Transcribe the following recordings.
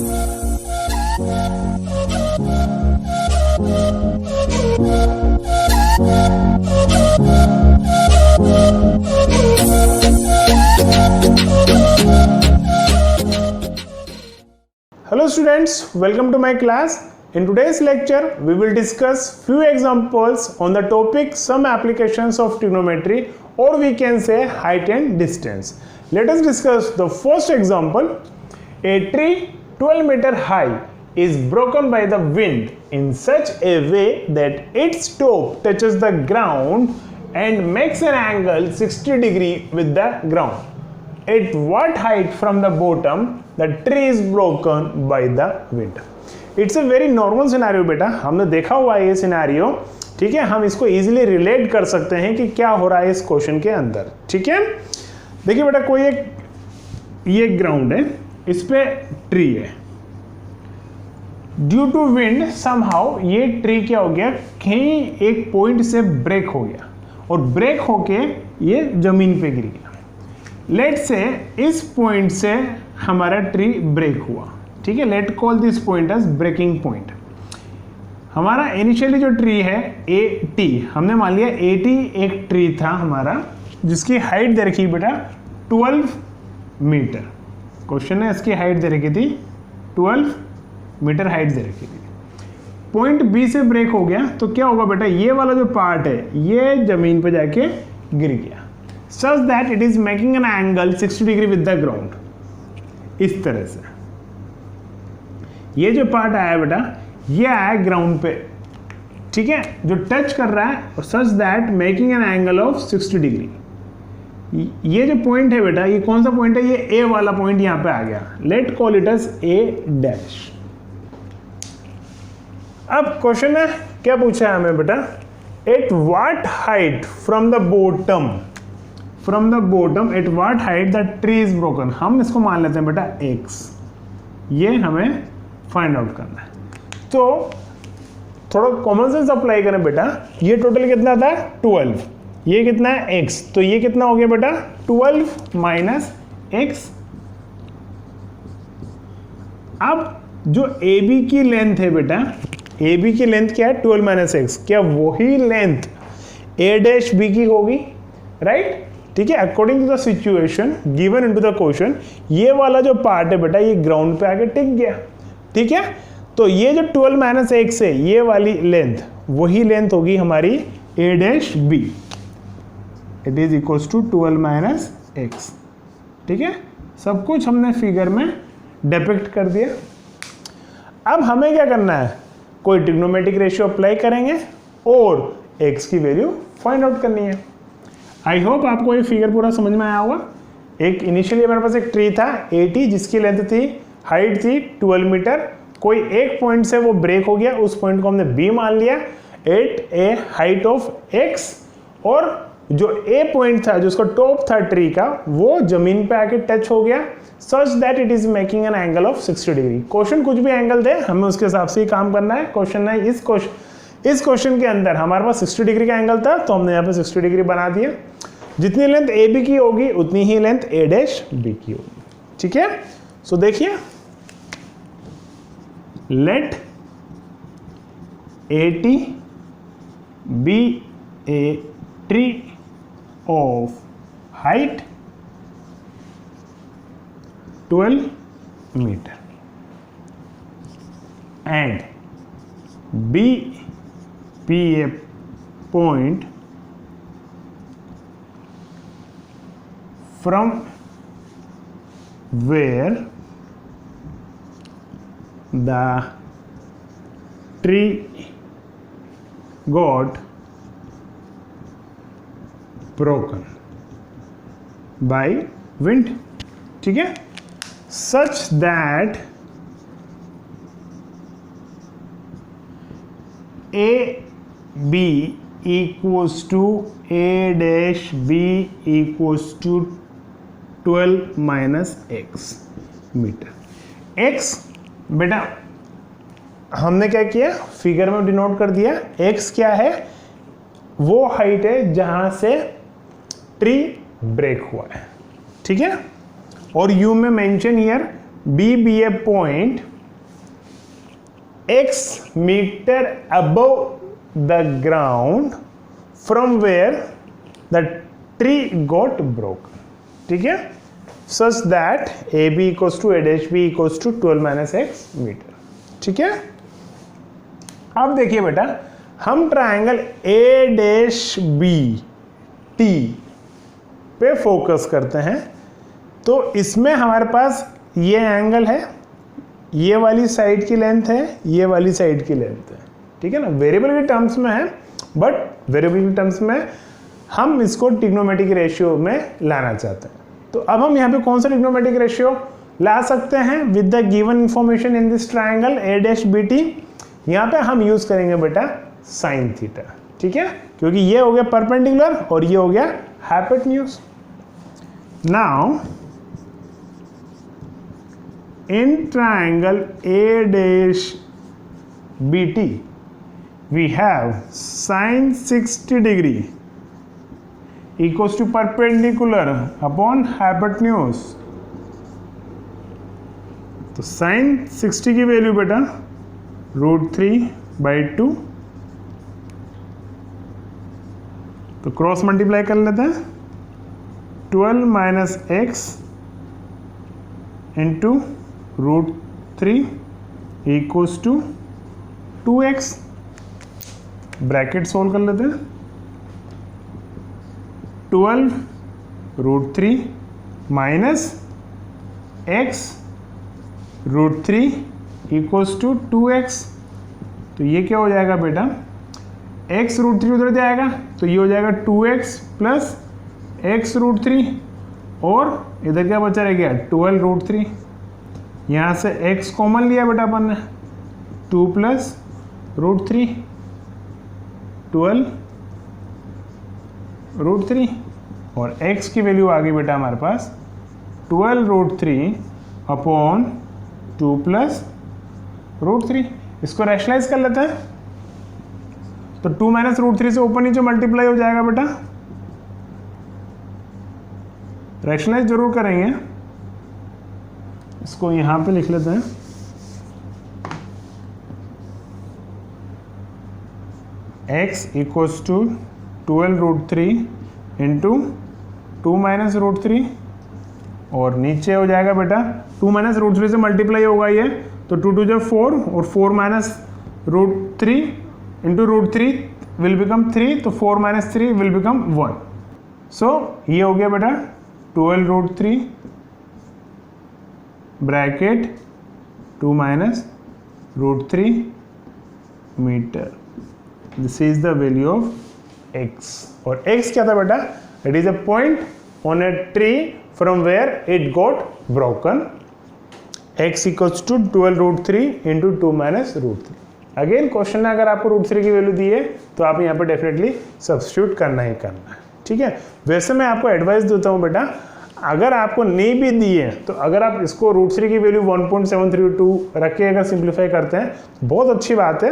Hello students, welcome to my class. In today's lecture, we will discuss few examples on the topic some applications of trigonometry, or we can say height and distance. Let us discuss the first example. A tree 12 meter high is broken by the wind in such a way that its top touches the ground and makes an angle 60 degree with the ground. At what height from the bottom the tree is broken by the wind? It's a very normal scenario बेटा, हमने देखा हुआ है ये scenario, ठीक है। हम इसको इजीली रिलेट कर सकते हैं कि क्या हो रहा है इस क्वेश्चन के अंदर, ठीक है। देखिए बेटा, कोई ये ग्राउंड है, इस पे ट्री है, ड्यू टू विंड समहाउ ये ट्री क्या हो गया, कहीं एक पॉइंट से ब्रेक हो गया और ब्रेक होके ये जमीन पे गिर गया। लेट से इस पॉइंट से हमारा ट्री ब्रेक हुआ, ठीक है। Let call this point as breaking point. हमारा इनिशियली जो ट्री है ए टी, हमने मान लिया ए टी एक ट्री था हमारा, जिसकी हाइट दे रखी बेटा 12 मीटर। क्वेश्चन है इसकी हाइट दे रखी थी 12 मीटर हाइट दे रखी थी। पॉइंट बी से ब्रेक हो गया तो क्या होगा बेटा, ये वाला जो पार्ट है ये जमीन पे जाके गिर गया, such that it is making an angle 60 degree with the ground। इस तरह से ये जो पार्ट आया बेटा, ये आया ग्राउंड पे, ठीक है, जो टच कर रहा है, और such that making an angle of 60 degree। ये जो पॉइंट है बेटा, ये कौन सा पॉइंट है, ये ए वाला पॉइंट यहां पे आ गया। Let call it as A dash. अब क्वेश्चन है, क्या पूछा है हमें बेटा, at what height from the bottom at what height the tree is broken. हम इसको मान लेते हैं बेटा x, ये हमें फाइंड आउट करना है। तो थोड़ा कॉमन सेंस अप्लाई करें बेटा, ये टोटल कितना था 12, ये कितना है x, तो ये कितना हो गया बेटा 12 माइनस x। अब जो AB की लेंथ है बेटा, AB की लेंथ क्या है 12 माइनस x, क्या वही लेंथ A डैश B की होगी, राइट, ठीक है। According to the situation given into the question, ये वाला जो पार्ट है बेटा ये ग्राउंड पे आके टिक गया, ठीक है। तो ये जो 12 माइनस एक्स है, ये वाली लेंथ वही लेंथ होगी हमारी A dash B, it is equals to 12 minus X, ठीक है। सब कुछ हमने फिगर में डिपिक्ट कर दिया। अब हमें क्या करना है, कोई ट्रिग्नोमेट्रिक रेशियो अप्लाई करेंगे और एक्स की वैल्यू फाइंड आउट करनी है। आई होप आपको ये फिगर पूरा समझ में आया होगा। एक इनिशियली हमारे पास एक ट्री था ए टी, जिसकी लेंथ थी, हाइट थी 12 मीटर। कोई एक पॉइंट से वो ब्रेक हो गया, उस पॉइंट को हमने बी मान लिया at a height of x, और जो ए पॉइंट था, जो उसका टॉप था ट्री का, वो जमीन पे आके टच हो गया, such that it is making an angle of 60 degree. Question कुछ भी एंगल दे, हमें उसके हिसाब से ही काम करना है। क्वेश्चन है इस क्वेश्चन के अंदर हमारे पास 60 डिग्री का एंगल था, तो हमने यहाँ पे 60 डिग्री बना दिया। जितनी लेंथ ए बी की होगी उतनी ही लेंथ ए डैश बी की होगी, ठीक है। सो देखिए, let A T B a tree of height 12 metre and B be a point from where the tree got broken by wind, ठीक है, such that A B equals to A dash B equals to 12 minus x metre. x बेटा हमने क्या किया, figure में denote कर दिया। x क्या है, वो हाइट है जहां से ट्री ब्रेक हुआ है, ठीक है। और u में mention here B be a point x metre above the ground from where the tree got broke, ठीक है, such that A B equals to A dash B equals to 12 minus x metre, ठीक है। अब देखिए बेटा, हम triangle A dash B T पे focus करते हैं, तो इसमें हमारे पास ये एंगल है, ये वाली साइड की लेंथ है, ये वाली साइड की लेंथ है, ठीक है ना। वेरिएबल के टर्म्स में है, बट वेरिएबल के टर्म्स में हम इसको ट्रिग्नोमेट्रिक रेशियो में लाना चाहते हैं। तो अब हम यहाँ पे कौन सा ट्रिग्नोमेट्रिक रेशियो ला सकते हैं with the given information in this triangle A dash B T? यहाँ पे हम यूज करेंगे बेटा साइन थीटा, ठीक है, क्योंकि ये हो गया परपेंडिकुलर और ये हो गया hypotenuse. Now in triangle A dash BT we have sin 60 degree equals to perpendicular upon hypotenuse। तो sin 60 की वैल्यू बेटा √3/2, तो क्रॉस मल्टीप्लाई कर लेते हैं, 12 minus x into √3 equals to 2x, bracket solve कर लेते हैं, 12 √3 minus x √3 equals to 2x। तो ये क्या हो जाएगा बेटा, x √3 उधर जाएगा तो ये हो जाएगा 2x प्लस x √3, और इधर क्या बचा रह गया 12 √3। यहाँ से x कॉमन लिया बेटा अपन ने, 2 प्लस √3, 12 √3, और x की वैल्यू आ गई बेटा हमारे पास 12 √3 अपॉन 2 प्लस √3। इसको रैशनलाइज कर लेते हैं, तो 2 माइनस √3 से ऊपर नीचे मल्टीप्लाई हो जाएगा बेटा, रैशनलाइज जरूर करेंगे। इसको यहां पे लिख लेते हैं, x equals to 12 √3 into 2 minus √3, और नीचे हो जाएगा बेटा 2 माइनस √3 से मल्टीप्लाई होगा ये, तो 2 2 जो 4, और 4 माइनस √3 इंटू √3 विल बिकम 3, तो 4 माइनस 3 विल बिकम 1। सो ये हो गया बेटा 12 √3 bracket 2 minus √3 metre. This is the value of x, और x क्या था बेटा, it is a point on a tree from where it got broken. x equals to 12 √3 into 2 minus √3। Again question में अगर आपको √3 की वैल्यू दी है तो आप यहाँ पे डेफिनेटली सब्स्टिट्यूट करना ही करना है, ठीक है। वैसे मैं आपको एडवाइस देता हूँ बेटा, अगर आपको नहीं भी दी है तो अगर आप इसको √3 की वैल्यू 1.732 रख के अगर सिंप्लीफाई करते हैं तो बहुत अच्छी बात है,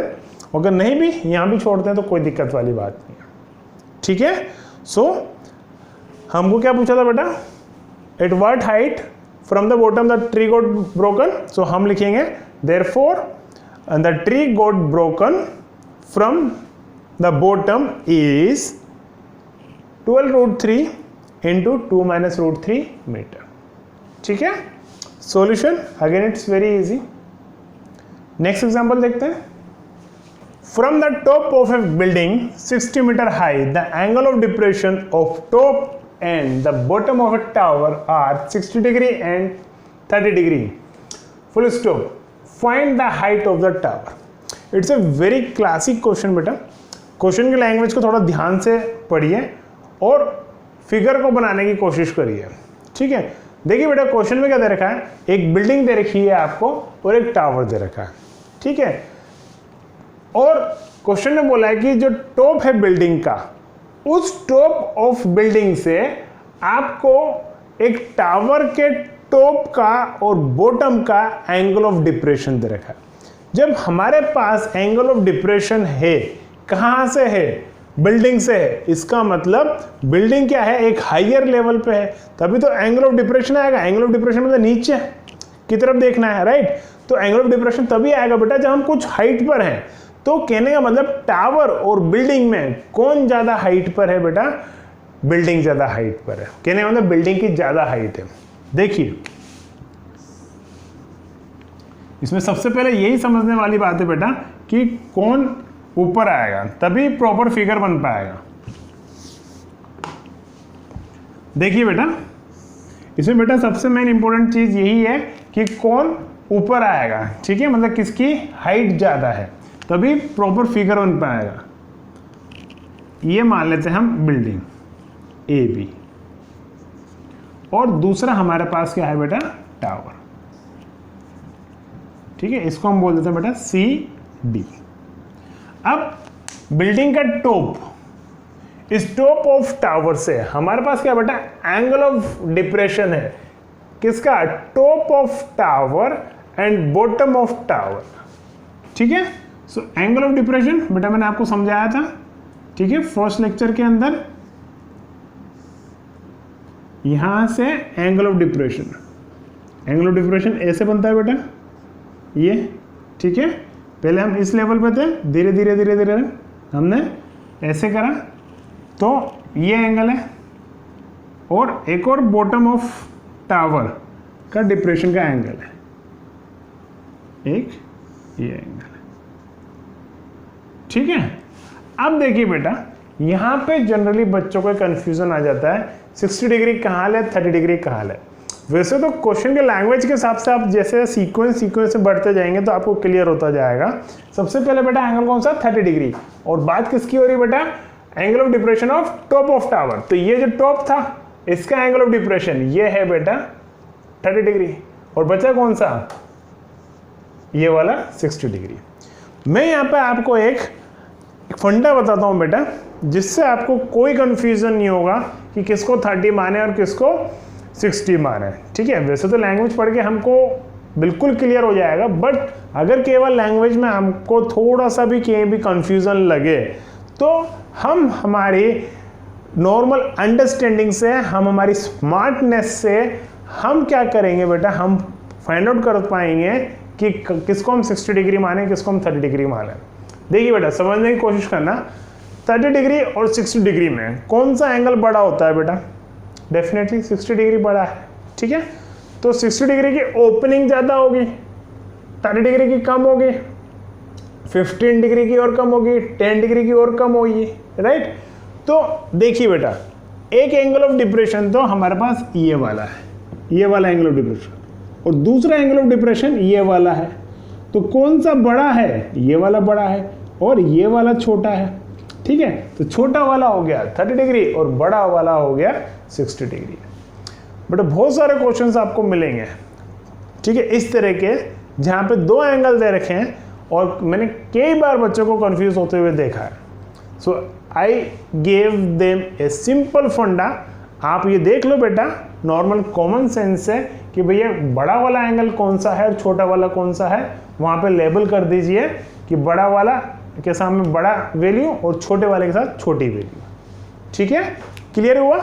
अगर नहीं भी यहाँ भी छोड़ते हैं तो कोई दिक्कत वाली बात नहीं है, ठीक है। सो हमको क्या पूछा था बेटा, at what height from the bottom the tree got broken. So हम लिखेंगे therefore the tree got broken from the bottom is 12 √3 into 2 minus √3 metre, ठीक है। Solution again it's very easy. Next example देखते हैं। From the top of a building 60 metre high, the angle of depression of top and the bottom of a tower are 60 degree and 30 degree, full stop, find the height of the tower. It's a very classic question बेटा। Question की language को थोड़ा ध्यान से पढ़िए और figure को बनाने की कोशिश करिए, ठीक है। देखिए बेटा क्वेश्चन में क्या दे रखा है, एक बिल्डिंग दे रखी है आपको और एक टावर दे रखा है, ठीक है। और क्वेश्चन में बोला है कि जो टॉप है बिल्डिंग का, उस टॉप ऑफ बिल्डिंग से आपको एक टावर के टॉप का और बॉटम का एंगल ऑफ डिप्रेशन दे रखा है। जब हमारे पास एंगल ऑफ डिप्रेशन है, कहां से है, बिल्डिंग से है, इसका मतलब बिल्डिंग क्या है, एक हायर लेवल पे है, तभी तो एंगल ऑफ डिप्रेशन आएगा। एंगल ऑफ डिप्रेशन मतलब नीचे, की तरफ देखना है, राइट। तो एंगल ऑफ डिप्रेशन तभी आएगा बेटा जब हम कुछ हाइट पर हैं। तो कहने का मतलब टावर और बिल्डिंग में कौन ज्यादा हाइट पर है बेटा, बिल्डिंग ज्यादा हाइट पर है। कहने का मतलब बिल्डिंग की ज्यादा हाइट है। देखिए इसमें सबसे पहले यही समझने वाली बात है बेटा कि कौन ऊपर आएगा, तभी प्रॉपर फिगर बन पाएगा। देखिए बेटा इसमें बेटा सबसे मेन इंपॉर्टेंट चीज यही है कि कौन ऊपर आएगा, ठीक है, मतलब किसकी हाइट ज्यादा है, तभी प्रॉपर फिगर बन पाएगा। ये मान लेते हैं हम बिल्डिंग ए बी, और दूसरा हमारे पास क्या है बेटा, टावर, ठीक है, इसको हम बोल देते हैं बेटा सी डी। अब बिल्डिंग का टॉप, इस टॉप ऑफ टावर से हमारे पास क्या बेटा, एंगल ऑफ डिप्रेशन है, किसका, top of tower and bottom of tower, ठीक है। सो एंगल ऑफ डिप्रेशन बेटा मैंने आपको समझाया था, ठीक है, फर्स्ट लेक्चर के अंदर। यहां से angle of depression, angle of depression ऐसे बनता है बेटा, ये, ठीक है। पहले हम इस लेवल पे थे, धीरे धीरे धीरे धीरे हमने ऐसे करा, तो ये एंगल है, और एक और बॉटम ऑफ टावर का डिप्रेशन का एंगल है, एक ये एंगल है, ठीक है। अब देखिए बेटा यहां पे जनरली बच्चों को कंफ्यूजन आ जाता है, 60 डिग्री कहाँ ले, 30 डिग्री कहाँ ले। वैसे तो क्वेश्चन के लैंग्वेज के हिसाब से आप जैसे सीक्वेंस से बढ़ते जाएंगे तो आपको क्लियर होता जाएगा। सबसे पहले बेटा एंगल कौन सा, 30 डिग्री, और बात किसकी हो रही बेटा, angle of depression of top of tower. तो ये जो टॉप था इसका एंगल ऑफ डिप्रेशन ये है बेटा 30 डिग्री, और बचा कौन सा, ये वाला 60 डिग्री। मैं यहाँ पे आपको एक फंडा बताता हूँ बेटा, जिससे आपको कोई कंफ्यूजन नहीं होगा कि किसको 30 माने और किसको 60 माने, ठीक है। वैसे तो लैंग्वेज पढ़ के हमको बिल्कुल क्लियर हो जाएगा, बट अगर केवल लैंग्वेज में हमको थोड़ा सा भी कहीं भी कंफ्यूजन लगे तो हम हमारी नॉर्मल अंडरस्टैंडिंग से, हम हमारी स्मार्टनेस से हम क्या करेंगे बेटा, हम फाइंड आउट कर पाएंगे कि किसको हम 60 डिग्री माने, किसको हम 30 डिग्री माने। देखिए बेटा समझने की कोशिश करना, 30 डिग्री और 60 डिग्री में कौन सा एंगल बड़ा होता है बेटा, डेफिनेटली 60 डिग्री बड़ा है, ठीक है। तो 60 डिग्री की ओपनिंग ज़्यादा होगी, 30 डिग्री की कम होगी, 15 डिग्री की और कम होगी, 10 डिग्री की और कम होगी, राइट। तो देखिए बेटा एक एंगल ऑफ डिप्रेशन तो हमारे पास ये वाला है, ये वाला एंगल ऑफ डिप्रेशन, और दूसरा एंगल ऑफ डिप्रेशन ये वाला है। तो कौन सा बड़ा है, ये वाला बड़ा है और ये वाला छोटा है, ठीक है। तो छोटा वाला हो गया 30 डिग्री और बड़ा वाला हो गया 60 डिग्री। बट बहुत सारे क्वेश्चंस आपको मिलेंगे, ठीक है, इस तरह के, जहाँ पे दो एंगल दे रखे हैं और मैंने कई बार बच्चों को कंफ्यूज होते हुए देखा है। So I gave them a simple funda. आप ये देख लो बेटा नॉर्मल कॉमन सेंस से कि भैया बड़ा वाला एंगल कौन सा है और छोटा वाला कौन सा है, वहाँ पे लेबल कर दीजिए कि बड़ा वाला के सामने बड़ा वैल्यू और छोटे वाले के साथ छोटी वैल्यू, ठीक है। क्लियर हुआ।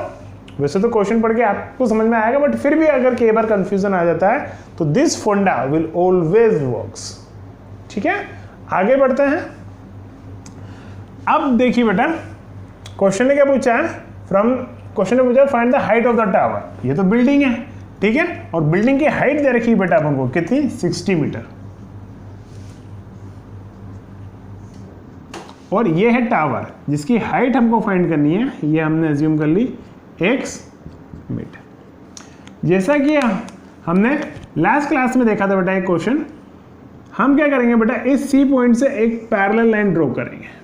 वैसे तो क्वेश्चन पढ़ के आपको समझ में आएगा, बट फिर भी अगर कई बार कंफ्यूजन आ जाता है तो दिस फंडा विल ऑलवेज वर्क्स, ठीक है। आगे बढ़ते हैं। अब देखिए बेटा क्वेश्चन ने क्या पूछा है, क्वेश्चन ने पूछा find the height of the tower. ये तो बिल्डिंग है, ठीक है, और बिल्डिंग की हाइट दे रखी है बेटा अपन को कितनी, 60 मीटर, और ये है टावर जिसकी हाइट हमको फाइंड करनी है, ये हमने अज्यूम कर ली x मीटर। जैसा कि हमने लास्ट क्लास में देखा था बेटा एक क्वेश्चन, हम क्या करेंगे बेटा, इस C पॉइंट से एक पैरेलल लाइन ड्रॉ करेंगे।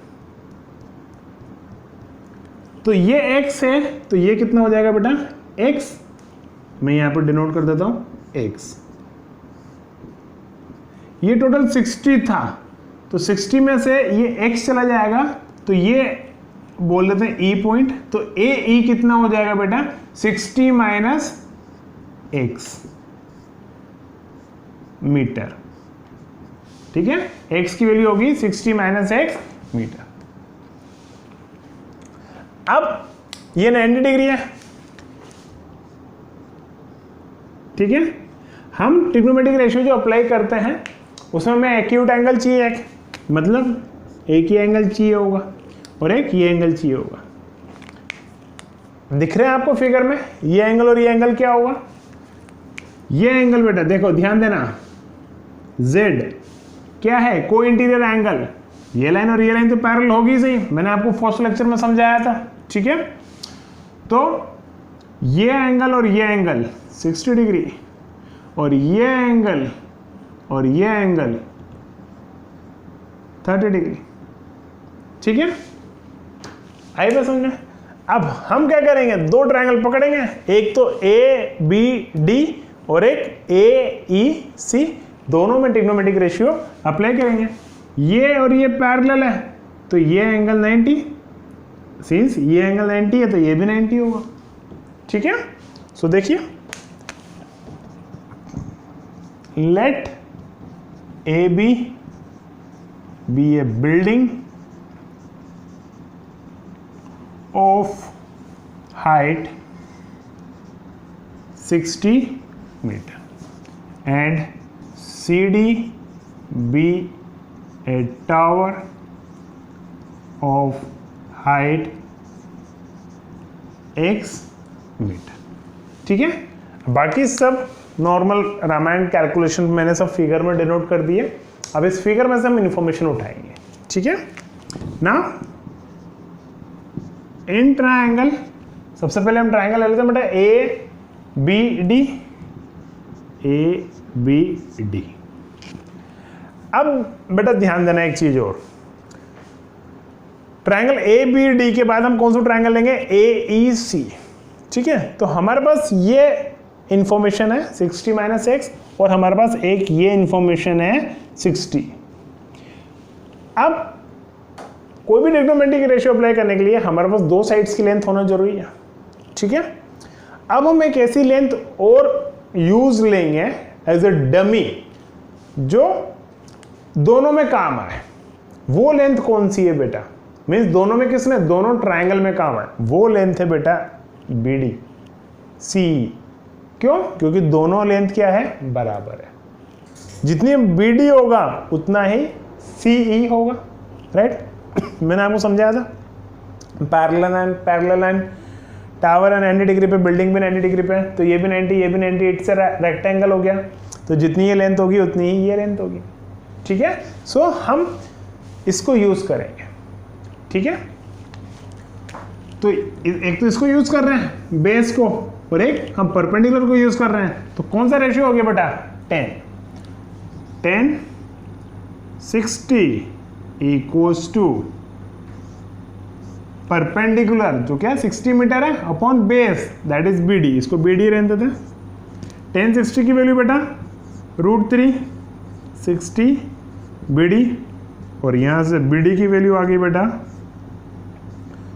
तो ये x है, तो ये कितना हो जाएगा बेटा, x, मैं यहां पर डिनोट कर देता हूं x। ये टोटल 60 था, तो 60 में से ये x चला जाएगा, तो ये बोल देते हैं E पॉइंट। तो AE कितना हो जाएगा बेटा, 60 माइनस x मीटर, ठीक है। x की वैल्यू होगी 60 माइनस x मीटर। अब ये 90 डिग्री है, ठीक है। हम ट्रिग्नोमेट्रिक रेशियो जो अप्लाई करते हैं उसमें हमें एक्यूट एंगल चाहिए, एक मतलब एक ही एंगल चाहिए होगा और एक ये एंगल चाहिए होगा। दिख रहे हैं आपको फिगर में ये एंगल और ये एंगल क्या होगा? ये एंगल बेटा देखो ध्यान देना, Z क्या है? को इंटीरियर एंगल। ये लाइन और ये लाइन तो पैरेलल होगी सही, मैंने आपको फर्स्ट लेक्चर में समझाया था, ठीक है। तो ये एंगल और ये एंगल 60 डिग्री और ये एंगल और ये एंगल 30 डिग्री, ठीक है। आई बात समझ में? अब हम क्या करेंगे, दो ट्रायंगल पकड़ेंगे, एक तो ABD और एक AEC, दोनों में ट्रिग्नोमेट्रिक रेशियो अप्लाई करेंगे। ये और ये पैरेलल है तो ये एंगल 90, सिंस ये एंगल 90 है तो ये भी 90 होगा, ठीक है। सो देखिए, late AB be a building of height 60 meter and CD be a tower of height x meter, ठीक है। बाकी सब नॉर्मल रामायण कैलकुलेशन मैंने सब फिगर में डिनोट कर दिए। अब इस फिगर में से हम इंफॉर्मेशन उठाएंगे, ठीक है ना। इन ट्रायंगल सबसे पहले हम ट्रायंगल ले लेते हैं बेटा ABD। अब बेटा ध्यान देना एक चीज और, ट्रायंगल ABD के बाद हम कौन सा ट्रायंगल लेंगे? AEC, ठीक है। तो हमारे पास ये इंफॉर्मेशन है 60 माइनस एक्स और हमारे पास एक ये इंफॉर्मेशन है 60। अब कोई भी ट्रिग्नोमेट्रिक रेशियो अप्लाई करने के लिए हमारे पास दो साइड्स की लेंथ होना जरूरी है, ठीक है। अब हम एक ऐसी लेंथ और यूज लेंगे एज ए डमी जो दोनों में काम आए। वो लेंथ कौन सी है बेटा? मीन्स दोनों में किसमें? दोनों ट्रायंगल में काम आए। वो लेंथ है बेटा BD CE। क्यों? क्योंकि दोनों लेंथ क्या है? बराबर है। जितनी BD होगा उतना ही CE होगा, राइट। मैंने आपको समझाया था पैरेलल लाइन टावर है 90 डिग्री पे, बिल्डिंग भी 90 डिग्री पे, तो ये भी 90 ये भी 90, इससे रेक्टेंगल हो गया। तो जितनी ये लेंथ होगी उतनी ही ये लेंथ होगी, ठीक है। सो हम इसको यूज करेंगे, ठीक है। तो एक तो इसको यूज कर रहे हैं बेस को और एक हम परपेंडिकुलर को यूज कर रहे हैं। तो कौन सा रेशियो हो गया बेटा? 10 60 इक्वल्स टू परपेंडिकुलर जो क्या 60 मीटर है upon base that is BD। इसको BD रहने देते हैं। 10 60 की वैल्यू बेटा √3 60 BD और यहां से BD की वैल्यू आ गई बेटा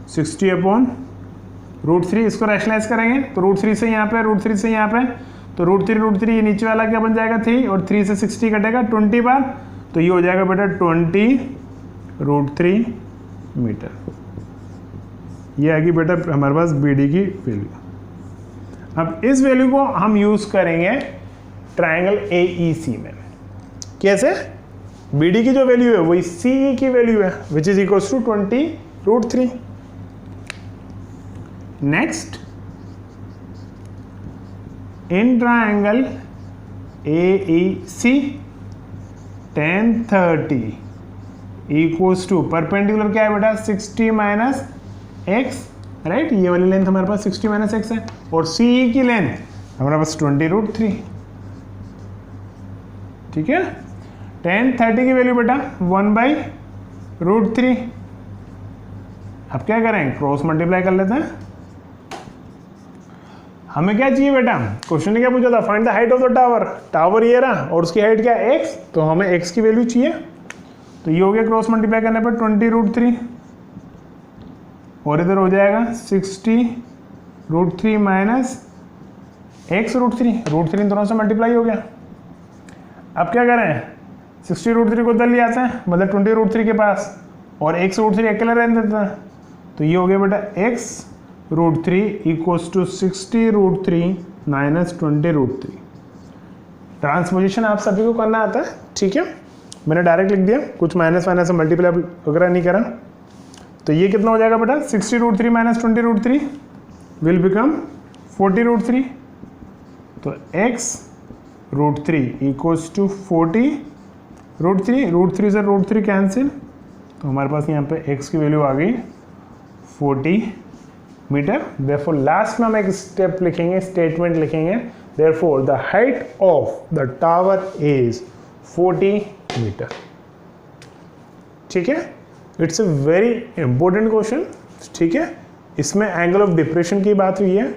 60 अपॉन √3। इसको रैशनलाइज करेंगे तो √3 से यहाँ पे, √3 से यहाँ पे, तो √3 ये नीचे वाला क्या बन जाएगा 3 और 3 से 60 कटेगा 20 बार, तो ये हो जाएगा बेटा 20 √3 मीटर। ये आ गई बेटा हमारे पास BD की वैल्यू। अब इस वैल्यू को हम यूज करेंगे ट्रायंगल AEC में। कैसे? BD की जो वैल्यू है वही CE की वैल्यू है which is equals to 20 √3। Next, in triangle AEC tan 30 equals to perpendicular क्या है बेटा 60 माइनस एक्स, राइट। ये वाली लेंथ हमारे पास 60 माइनस एक्स है और CE की लेंथ हमारे पास 20 √3, ठीक है। tan 30 की वैल्यू बेटा 1/√3। अब क्या करें? क्रॉस मल्टीप्लाई कर लेते हैं। हमें क्या चाहिए बेटा? क्वेश्चन ने क्या पूछा था? Find the height of the tower. Tower ये रहा और उसकी हाइट क्या है? x। तो हमें x की वैल्यू चाहिए, तो ये हो गया क्रॉस मल्टीप्लाई करने पर 20 √3 और इधर हो जाएगा 60 √3 माइनस x √3 दोनों से मल्टीप्लाई हो गया। अब क्या करें? 60 √3 को उधर ले आते हैं, मतलब 20 √3 के पास, और x √3 अकेला रहने देते हैं। तो ये हो गया बेटा x √3 equals to 60 √3 minus 20 √3। Transposition आप सभी को करना आता है, ठीक है, मैंने डायरेक्ट लिख दिया, कुछ माइनस वाइनस से मल्टीप्लाई वगैरह नहीं करा। तो ये कितना हो जाएगा बेटा, 60√3 माइनस 20√3 विल बिकम 40√3। तो x√3 इक्वल्स टू 40√3, √3 से √3 कैंसिल, तो हमारे पास यहाँ पे x की वैल्यू आ गई 40 मीटर। देयरफॉर लास्ट में हम एक स्टेप लिखेंगे, स्टेटमेंट लिखेंगे, therefore the height of the tower is 40 metre. ठीक है, it's a very important question, ठीक है। इसमें एंगल ऑफ डिप्रेशन की बात हुई है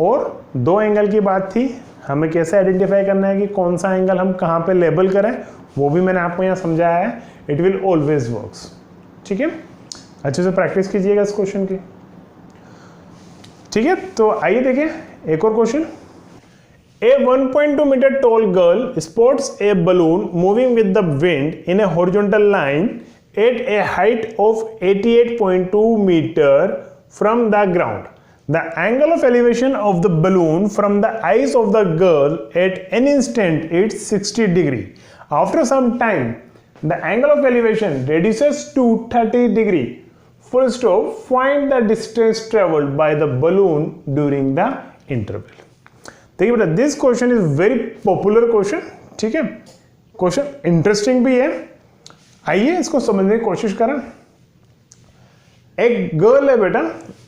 और दो एंगल की बात थी, हमें कैसे आइडेंटिफाई करना है कि कौन सा एंगल हम कहाँ पे लेबल करें, वो भी मैंने आपको यहाँ समझाया है। इट विल ऑलवेज वर्क्स, ठीक है, अच्छे से प्रैक्टिस कीजिएगा इस क्वेश्चन की, ठीक है। तो आइए देखें एक और question. A 1.2 meter tall girl spots a balloon moving with the wind in a horizontal line at a height of 88.2 meter from the ground. The angle of elevation of the balloon from the eyes of the girl at any instant is 60 degree. After some time, the angle of elevation reduces to 30 degree. Full stop. Find the distance traveled by the balloon during the interval. देखिए बेटा, this question is very popular question, ठीक है, question interesting भी है। आइए इसको समझने की कोशिश करें। एक गर्ल है बेटा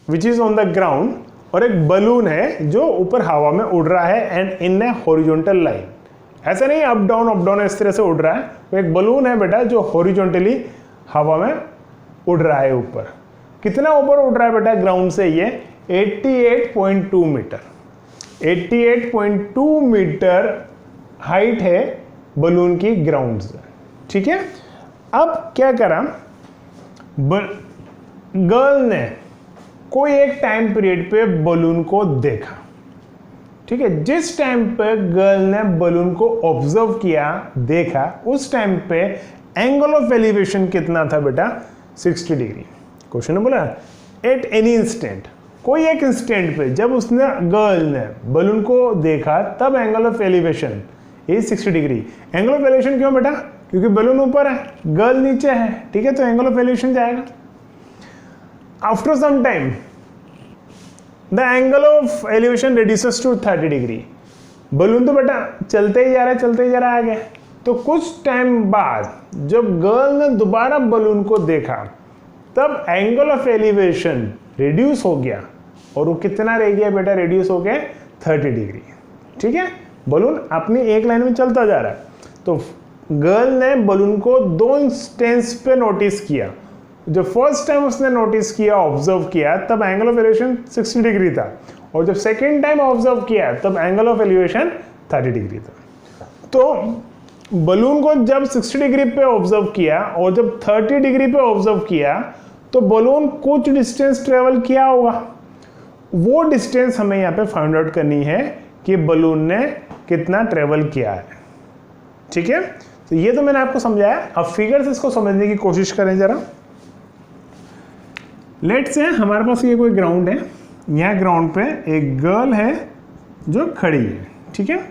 which is on the ground और एक बलून है जो ऊपर हवा में उड़ रहा है and in A horizontal line. ऐसा नहीं अप डाउन इस तरह से उड़ रहा है, तो एक बलून है बेटा जो हॉरिजॉन्टली हवा में उड़ रहा है ऊपर। कितना ऊपर उड़ रहा है बेटा ग्राउंड से? ये 88.2 मीटर। 88.2 मीटर हाइट है बलून की ग्राउंड से, ठीक है। अब क्या करा, गर्ल ने कोई एक टाइम पीरियड पे बलून को देखा, ठीक है। जिस टाइम पे गर्ल ने बलून को ऑब्जर्व किया, देखा, उस टाइम पे एंगल ऑफ एलिवेशन कितना था बेटा? 60 डिग्री। क्वेश्चन ने बोला एट एनी इंस्टेंट, कोई एक इंस्टेंट पे जब उसने गर्ल ने बलून को देखा तब angle of elevation is 60 degree. Angle of elevation क्यों बेटा? क्योंकि बलून ऊपर है, गर्ल नीचे है, ठीक है, तो एंगल ऑफ एलिवेशन जाएगा। After some time the angle of elevation reduces to 30 degree. Balloon तो बेटा चलते ही जा रहा है, चलते ही जा रहा है आगे। तो कुछ टाइम बाद जब गर्ल ने दोबारा बलून को देखा तब एंगल ऑफ एलिवेशन रिड्यूस हो गया और वो कितना रह गया बेटा? रिड्यूस हो गया 30 डिग्री, ठीक है। बलून अपनी एक लाइन में चलता जा रहा है, तो गर्ल ने बलून को दो इंस्टेंस पे नोटिस किया। जब फर्स्ट टाइम उसने नोटिस किया, ऑब्जर्व किया, तब एंगल ऑफ एलिवेशन 60 डिग्री था, और जब सेकेंड टाइम ऑब्जर्व किया तब एंगल ऑफ एलिवेशन 30 डिग्री था। तो बलून को जब 60 डिग्री पे ऑब्जर्व किया और जब 30 डिग्री पे ऑब्जर्व किया तो बलून कुछ डिस्टेंस ट्रेवल किया होगा। वो डिस्टेंस हमें यहाँ पे फाइंड आउट करनी है कि बलून ने कितना ट्रेवल किया है, ठीक है। तो ये तो मैंने आपको समझाया। अब फिगर से इसको समझने की कोशिश करें जरा। लेट्स से हमारे पास ये कोई ग्राउंड है, यहाँ ग्राउंड पे एक गर्ल है जो खड़ी है, ठीक है।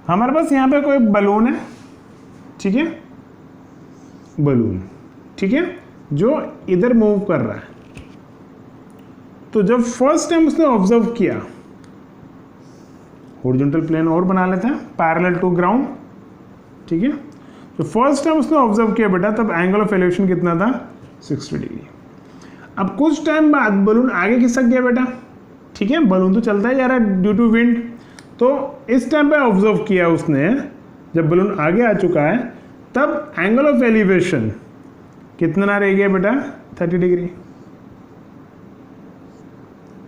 हमारे पास यहाँ पे कोई बलून है, ठीक है, बलून, ठीक है, जो इधर मूव कर रहा है। तो जब फर्स्ट टाइम उसने ऑब्जर्व किया, हॉरिजॉन्टल प्लेन और बना लेते हैं पैरेलल टू ग्राउंड, ठीक है। तो फर्स्ट टाइम उसने ऑब्जर्व किया बेटा तब एंगल ऑफ एलिवेशन कितना था? 60 डिग्री। अब कुछ टाइम बाद बलून आगे खिसक गया बेटा, ठीक है, बलून तो चलता ही जा रहा है ड्यू टू विंड। तो इस टाइम पे ऑब्जर्व किया उसने, जब बलून आगे आ चुका है तब एंगल ऑफ एलिवेशन कितना रह गया बेटा? 30 डिग्री,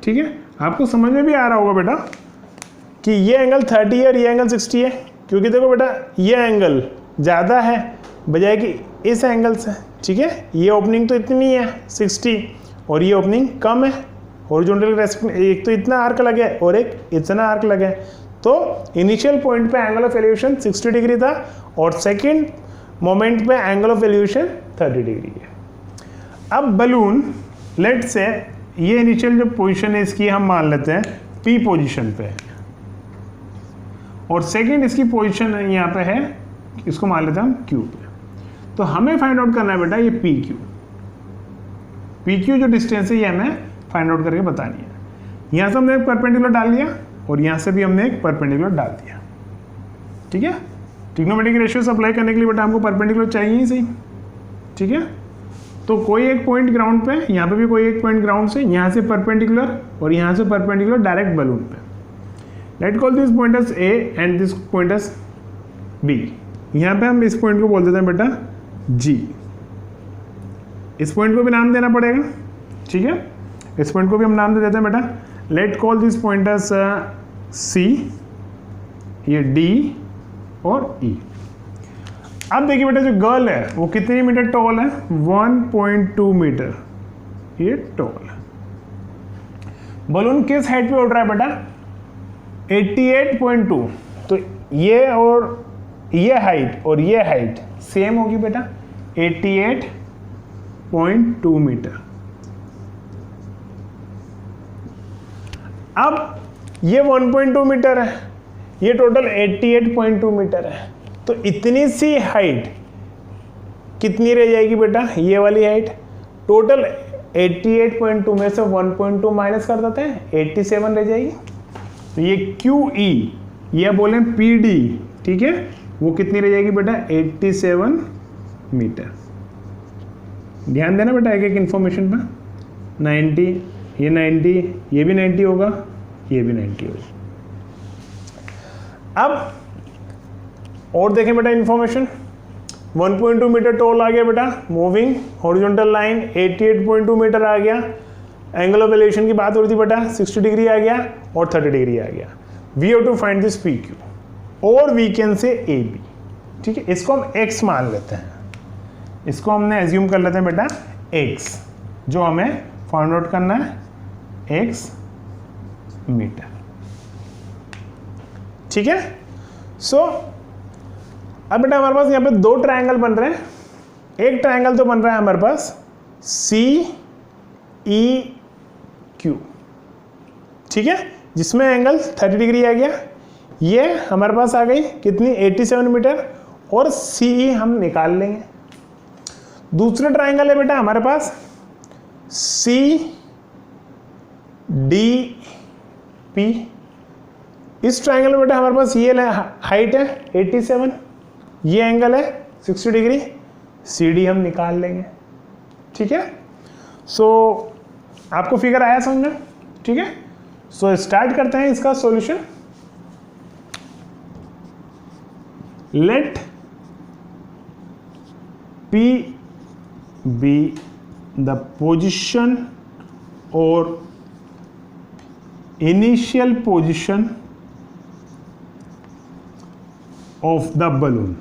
ठीक है। आपको समझ में भी आ रहा होगा बेटा कि ये एंगल 30 है और ये एंगल 60 है, क्योंकि देखो बेटा ये एंगल ज़्यादा है बजाय कि इस एंगल से, ठीक है। ये ओपनिंग तो इतनी है 60 और ये ओपनिंग कम है हॉरिजॉन्टल रेस्पेक्ट, एक तो इतना आर्क लगे और एक इतना आर्क लगे। तो इनिशियल पॉइंट पे एंगल ऑफ एलिवेशन 60 डिग्री था और सेकेंड मोमेंट पे एंगल ऑफ एलिवेशन 30 डिग्री है। अब बलून लेट से ये इनिशियल जो पोजीशन है इसकी हम मान लेते हैं पी पोजीशन पे है, और सेकंड इसकी पोजीशन यहाँ पे है, इसको मान लेते हैं हम क्यू पे। तो हमें फाइंड आउट करना है बेटा ये पी क्यू जो डिस्टेंस है ये हमें फाइंड आउट करके बतानी है। यहाँ से हमने एक परपेंडिकुलर डाल दिया और यहाँ से भी हमने एक परपेंडिकुलर डाल दिया। ठीक है, ट्रिग्नोमेट्रिक रेशियोस अप्लाई करने के लिए बेटा हमको परपेंडिकुलर चाहिए ही सही। ठीक है, तो कोई एक पॉइंट ग्राउंड पे, यहाँ पे भी कोई एक पॉइंट ग्राउंड से, यहाँ से परपेंडिकुलर और यहाँ से परपेंडिकुलर डायरेक्ट बलून पे। Let call this point as A and this point as B. यहाँ पे हम इस पॉइंट को बोल देते हैं बेटा जी। इस पॉइंट को भी नाम देना पड़ेगा। ठीक है, इस पॉइंट को भी हम नाम दे देते हैं बेटा, let call this point as C, ये डी और ई। अब देखिए बेटा जो गर्ल है वो कितनी मीटर टॉल है, 1.2 मीटर ये टॉल है। बलून किस हाइट पे उड़ रहा है बेटा, 88.2। तो ये और ये हाइट और ये हाइट सेम होगी बेटा, 88.2 मीटर। अब ये 1.2 मीटर है, ये टोटल 88.2 मीटर है। तो इतनी सी हाइट कितनी रह जाएगी बेटा, ये वाली हाइट। टोटल 88.2 में से 1.2 माइनस कर देते हैं, 87 रह जाएगी। तो ये QE या बोले PD, ठीक है, वो कितनी रह जाएगी बेटा, 87 मीटर। ध्यान देना बेटा एक एक इंफॉर्मेशन पर। 90, ये 90, ये भी 90 होगा, ये भी 90 होगा। अब और देखें बेटा इंफॉर्मेशन, 1.2 मीटर टॉल आ गया बेटा, मूविंग हॉरिजॉन्टल लाइन 88.2 मीटर आ गया। एंगल ऑफ एलिवेशन की बात हो रही थी बेटा, 60 डिग्री आ गया और 30 डिग्री आ गया। We have to find this P Q और we can say A B. ठीक है, इसको हम x मान लेते हैं, इसको हमने एज्यूम कर लेते हैं बेटा x, जो हमें फाइंड आउट करना है x मीटर। ठीक है, सो अब बेटा हमारे पास यहाँ पे दो ट्रायंगल बन रहे हैं। एक ट्रायंगल तो बन रहा है हमारे पास CEQ, ठीक है, जिसमें एंगल 30 डिग्री आ गया। ये हमारे पास आ गई कितनी, 87 मीटर, और CE हम निकाल लेंगे। दूसरा ट्रायंगल है बेटा हमारे पास CDP। इस ट्रायंगल में बेटा हमारे पास ये हाइट है 87, ये एंगल है 60 डिग्री, CD हम निकाल लेंगे। ठीक है, सो आपको फिगर आया समझ में। ठीक है, सो स्टार्ट करते हैं इसका solution. Let P be the position or initial position of the balloon,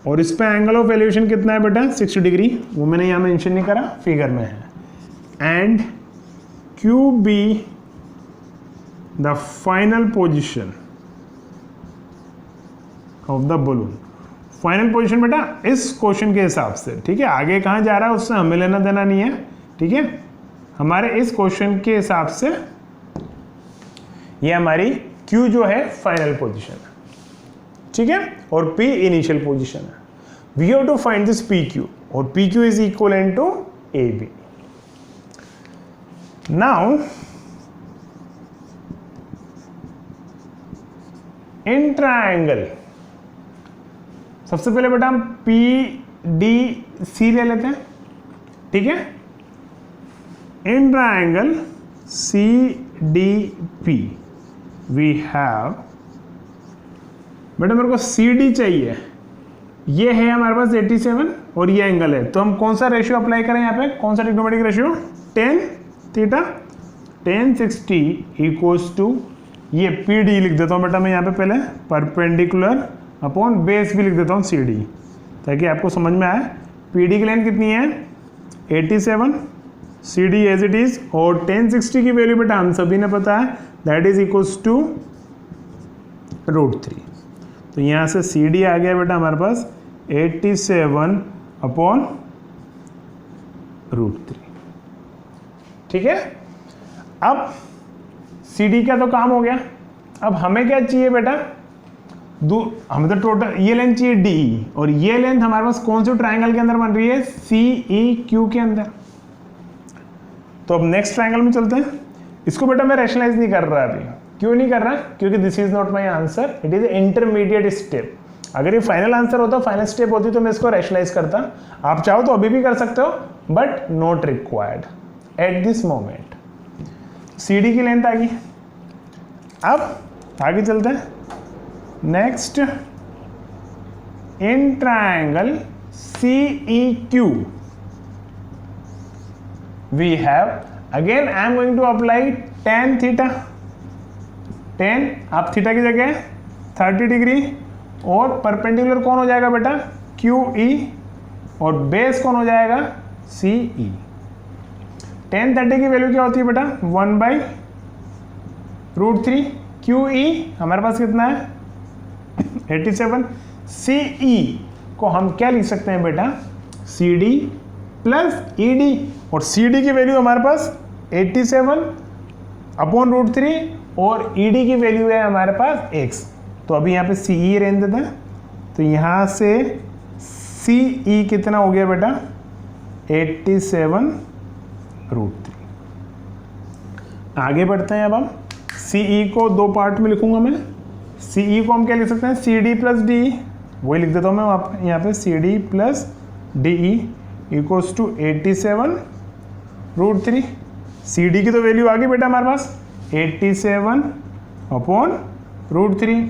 और इस पे एंगल ऑफ एलिवेशन कितना है बेटा, 60 डिग्री, वो मैंने यहां मेंशन नहीं करा, फिगर में है। And Q be the final position of the balloon। Final position बेटा इस क्वेश्चन के हिसाब से, ठीक है, आगे कहाँ जा रहा है उससे हमें लेना देना नहीं है। ठीक है, हमारे इस क्वेश्चन के हिसाब से ये हमारी Q जो है फाइनल पोजीशन है। ठीक है, और P इनिशियल पोजीशन है। We have to find this PQ, और PQ is equal to AB। Now in triangle सबसे पहले बेटा हम PDC ले लेते हैं। ठीक है, in triangle CDP we have, बेटा मेरे को CD चाहिए, ये है हमारे पास 87 और ये एंगल है। तो हम कौन सा रेशियो अप्लाई करें यहाँ पे, कौन सा trigonometric ratio, tan theta, tan 60 equals to, ये PD लिख देता हूँ बेटा मैं यहाँ पे पहले, परपेंडिकुलर अपॉन बेस भी लिख देता हूँ CD, ताकि आपको समझ में आए। PD की लेंथ कितनी है 87, CD एज इट इज, और tan 60 की वैल्यू बेटा हम सभी ने पता है, दैट इज इक्वल्स टू √3। तो यहाँ से CD आ गया बेटा हमारे पास 87 अपॉन √3। ठीक है, अब CD का तो काम हो गया। अब हमें क्या चाहिए बेटा, हमें तो टोटल ये लेंथ चाहिए DE, और ये लेंथ हमारे पास कौन से ट्राइंगल के अंदर बन रही है, CEQ के अंदर। तो अब नेक्स्ट ट्राइंगल में चलते हैं। इसको बेटा मैं रैशनलाइज नहीं कर रहा अभी। क्यों नहीं कर रहा, क्योंकि this is not my answer, it is intermediate step. अगर ये फाइनल आंसर होता, फाइनल स्टेप होती, तो मैं इसको रैशनलाइज करता। आप चाहो तो अभी भी कर सकते हो, but not required at this moment. CD की लेंथ आ गई। अब आगे चलते हैं। Next, in triangle CEQ we have, again I am going to apply tan theta। tan आप थीटा की जगह 30 डिग्री, और परपेंडिकुलर कौन हो जाएगा बेटा, QE, और बेस कौन हो जाएगा, CE। tan 30 की वैल्यू क्या होती है बेटा, 1/√3। QE हमारे पास कितना है, 87। CE को हम क्या लिख सकते हैं बेटा, CD प्लस ED, और CD की वैल्यू हमारे पास 87/√3, और ED की वैल्यू है हमारे पास X। तो अभी यहाँ पे CE रहने देते हैं। तो यहाँ से CE कितना हो गया बेटा, 87/√3। आगे बढ़ते हैं। अब हम CE को दो पार्ट में लिखूंगा मैं। CE को हम क्या लिख सकते हैं, CD प्लस DE, वही लिख देता हूँ मैं यहाँ पे, CD plus DE equals to 87/√3। CD की तो वैल्यू आ गई बेटा हमारे पास 87/√3।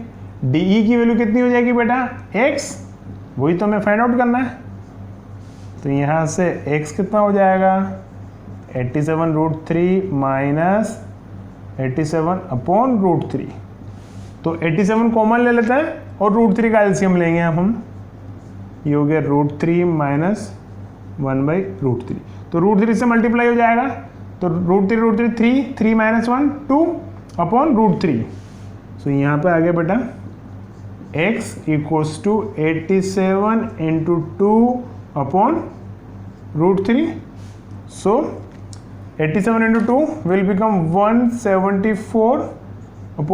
DE की वैल्यू कितनी हो जाएगी बेटा, X, वही तो हमें फाइंड आउट करना है। तो यहाँ से X कितना हो जाएगा, 87/√3 माइनस 87/√3। तो 87 कॉमन ले लेते हैं, और √3 का एलसीएम लेंगे हम। ये हो गया √3 माइनस 1/√3। तो √3 से मल्टीप्लाई हो जाएगा, तो √3 3 माइनस 1 2/√3। सो यहाँ पे आ गया बेटा x इक्वल्स टू 87 इंटू 2/√3। So 87 into 2 will become 174/√3। और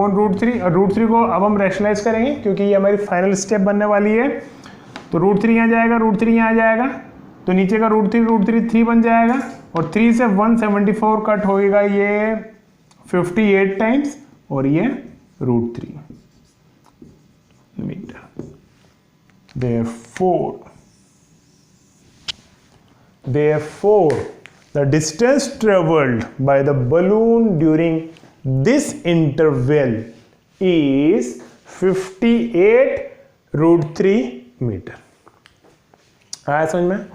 √3 को अब हम रैशनलाइज करेंगे, क्योंकि ये हमारी फाइनल स्टेप बनने वाली है। तो √3 यहाँ जाएगा, √3 यहाँ जाएगा, तो नीचे का √3 3 बन जाएगा, और 3 से 174 कट होएगा, ये 58 टाइम्स, और ये √3 metre. Therefore, the distance traveled by the balloon during this interval is 58√3 metre. आया समझ में?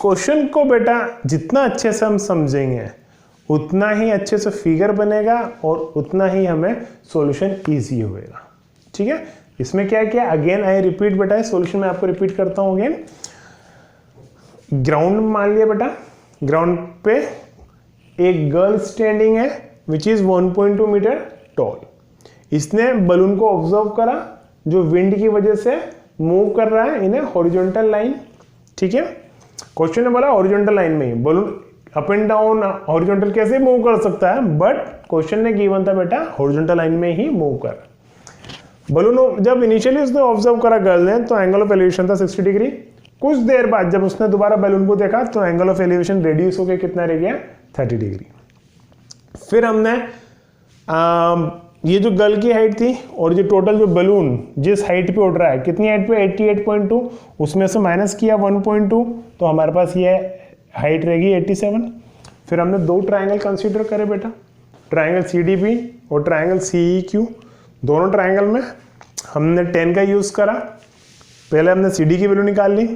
क्वेश्चन को बेटा जितना अच्छे से हम समझेंगे, उतना ही अच्छे से फिगर बनेगा, और उतना ही हमें सॉल्यूशन इजी होएगा। ठीक है, इसमें क्या किया, अगेन आई रिपीट बेटा, सॉल्यूशन मैं आपको रिपीट करता हूँ अगेन। ग्राउंड मान लिया बेटा, ग्राउंड पे एक गर्ल स्टैंडिंग है विच इज 1.2 मीटर टॉल। इसने बलून को ऑब्जर्व करा, जो विंड की वजह से मूव कर रहा है इन ए हॉरिजॉन्टल लाइन। ठीक है, क्वेश्चन ने बोला हॉरिजॉन्टल लाइन में ही balloon up and down horizontal कैसे मूव कर सकता है, बट क्वेश्चन ने गिवन था बेटा हॉरिजॉन्टल लाइन में ही मूव कर। बलून जब इनिशियली उसने ऑब्जर्व करा गर्ल ने, तो एंगल ऑफ एलिवेशन था 60 डिग्री। कुछ देर बाद जब उसने दोबारा बैलून को देखा, तो एंगल ऑफ एलिवेशन रेड्यूस होकर कितना रह गया, 30 डिग्री। फिर हमने ये जो गर्ल की हाइट थी, और जो टोटल जो बलून जिस हाइट पे उड़ रहा है, कितनी हाइट पे, 88.2, उसमें से माइनस किया 1.2, तो हमारे पास ये हाइट रहेगी 87। फिर हमने दो ट्राइंगल कंसीडर करे बेटा, ट्राइंगल CDP और ट्राइंगल CEQ। दोनों ट्राइंगल में हमने 10 का यूज़ करा। पहले हमने CD की वैल्यू निकाल ली,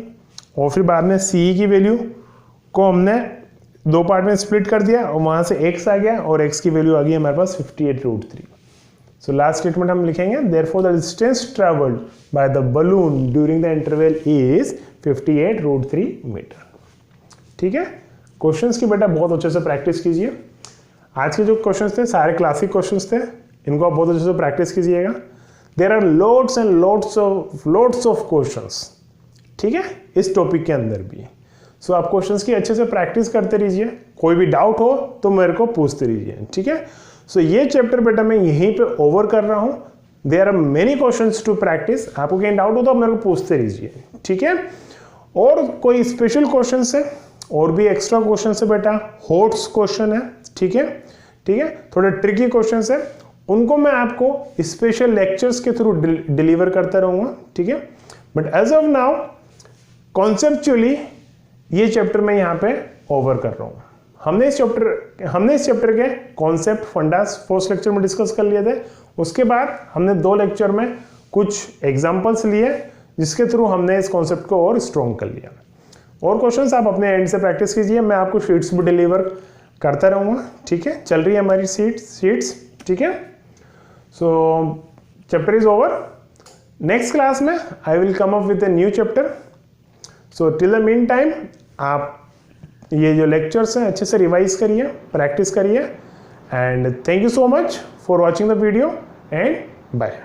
और फिर बाद में CE की वैल्यू को हमने दो पार्ट में स्प्लिट कर दिया, और वहाँ से x आ गया, और x की वैल्यू आ गई हमारे पास 58√3। सो लास्ट स्टेटमेंट हम लिखेंगे, therefore the distance travelled by the balloon during the interval is 58√3 metre. ठीक है, क्वेश्चंस की बेटा बहुत अच्छे से प्रैक्टिस कीजिए। आज के जो क्वेश्चंस थे सारे क्लासिक क्वेश्चंस थे, इनको आप बहुत अच्छे से प्रैक्टिस कीजिएगा। There are loads and loads of questions, ठीक है, इस टॉपिक के अंदर भी। सो आप क्वेश्चंस की अच्छे से प्रैक्टिस करते रहिए, कोई भी डाउट हो तो मेरे को पूछते रहिए। ठीक है, सो ये चैप्टर बेटा मैं यहीं पे ओवर कर रहा हूँ. There are many questions to practice. आपको कहीं डाउट हो तो आप मेरे को पूछते रहिए, ठीक है. और कोई स्पेशल क्वेश्चन है और भी एक्स्ट्रा क्वेश्चन है बेटा, हॉट्स क्वेश्चन है, ठीक है, ठीक है, थोड़े ट्रिकी क्वेश्चन है, उनको मैं आपको स्पेशल लेक्चर्स के थ्रू डिलीवर करता रहूँगा, ठीक है. But as of now conceptually ये चैप्टर मैं यहाँ पे ओवर कर रहा हूँ. हमने इस चैप्टर के कॉन्सेप्ट फंडास फर्स्ट लेक्चर में डिस्कस कर लिए थे. उसके बाद हमने 2 लेक्चर में कुछ एग्जांपल्स लिए जिसके थ्रू हमने इस कॉन्सेप्ट को और स्ट्रॉन्ग कर लिया. और क्वेश्चंस आप अपने एंड से प्रैक्टिस कीजिए. मैं आपको शीट्स भी डिलीवर करता रहूँगा, ठीक है. चल रही है हमारी शीट्स, ठीक है. So chapter is over. Next class में I will come up with a new chapter. So till the mean time आप ये जो लेक्चर्स हैं अच्छे से रिवाइज करिए, प्रैक्टिस करिए. And thank you so much for watching the video and bye.